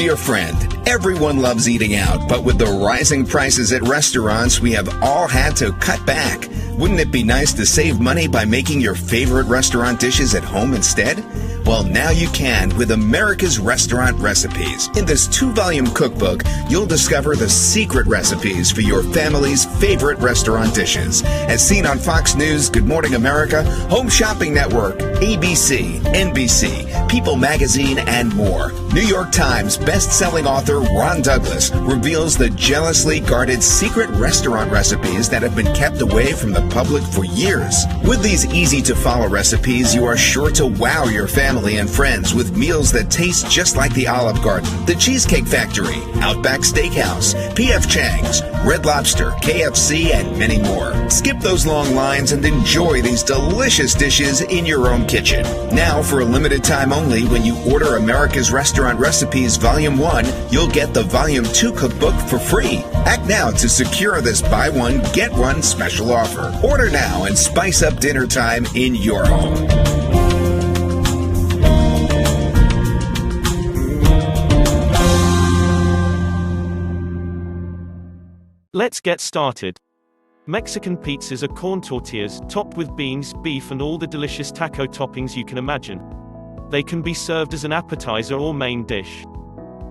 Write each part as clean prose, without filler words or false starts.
Dear friend, everyone loves eating out, but with the rising prices at restaurants, we have all had to cut back. Wouldn't it be nice to save money by making your favorite restaurant dishes at home instead? Well, now you can with America's Restaurant Recipes. In this 2-volume cookbook, you'll discover the secret recipes for your family's favorite restaurant dishes. As seen on Fox News, Good Morning America, Home Shopping Network, ABC, NBC, People Magazine, and more. New York Times best-selling author Ron Douglas reveals the jealously guarded secret restaurant recipes that have been kept away from the public for years. With these easy-to-follow recipes, you are sure to wow your family and friends with meals that taste just like the Olive Garden, the Cheesecake Factory, Outback Steakhouse, P.F. Chang's, Red Lobster, KFC, and many more. Skip those long lines and enjoy these delicious dishes in your own kitchen. Now, for a limited time only, when you order America's Restaurant Recipes Volume 1, you'll get the Volume 2 cookbook for free. Act now to secure this buy one, get one special offer. Order now and spice up dinner time in your home. Let's get started. Mexican pizzas are corn tortillas, topped with beans, beef and all the delicious taco toppings you can imagine. They can be served as an appetizer or main dish.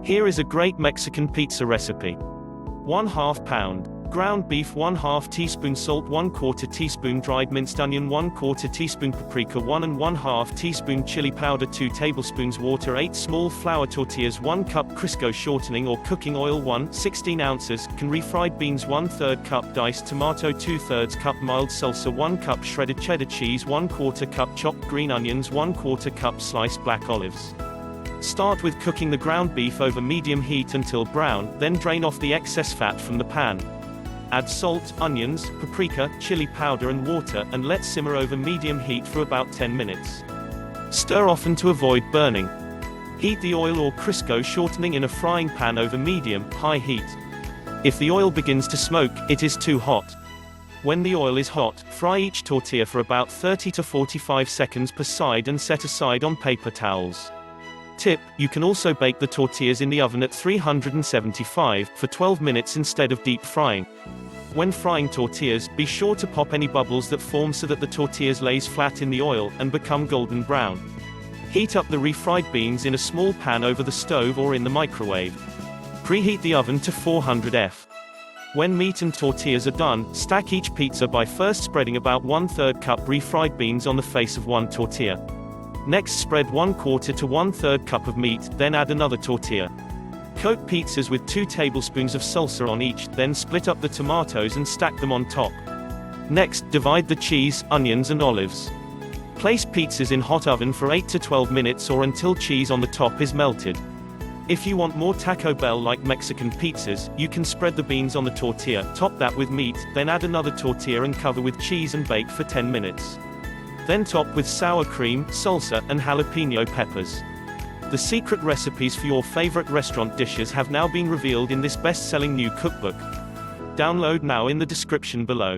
Here is a great Mexican pizza recipe. 1/2 pound. Ground beef, 1/2 teaspoon salt, 1/4 teaspoon dried minced onion, 1/4 teaspoon paprika, 1 1/2 teaspoon chili powder, 2 tablespoons water, 8 small flour tortillas, 1 cup Crisco shortening or cooking oil, 16 ounces, can refried beans, 1/3 cup diced tomato, 2/3 cup mild salsa, 1 cup shredded cheddar cheese, 1/4 cup chopped green onions, 1/4 cup sliced black olives. Start with cooking the ground beef over medium heat until brown, then drain off the excess fat from the pan. Add salt, onions, paprika, chili powder and water, and let simmer over medium heat for about 10 minutes. Stir often to avoid burning. Heat the oil or Crisco shortening in a frying pan over medium-high heat. If the oil begins to smoke, it is too hot. When the oil is hot, fry each tortilla for about 30 to 45 seconds per side and set aside on paper towels. Tip: you can also bake the tortillas in the oven at 375 for 12 minutes instead of deep frying. When frying tortillas, be sure to pop any bubbles that form so that the tortillas lays flat in the oil and become golden brown. Heat up the refried beans in a small pan over the stove or in the microwave. Preheat the oven to 400 F. When meat and tortillas are done, stack each pizza by first spreading about 1/3 cup refried beans on the face of one tortilla. Next, spread 1/4 to 1/3 cup of meat, then add another tortilla. Coat pizzas with 2 tablespoons of salsa on each, then split up the tomatoes and stack them on top. Next, divide the cheese, onions and olives. Place pizzas in hot oven for 8 to 12 minutes or until cheese on the top is melted. If you want more Taco Bell-like Mexican pizzas, you can spread the beans on the tortilla, top that with meat, then add another tortilla and cover with cheese and bake for 10 minutes. Then top with sour cream, salsa, and jalapeno peppers. The secret recipes for your favorite restaurant dishes have now been revealed in this best-selling new cookbook. Download now in the description below.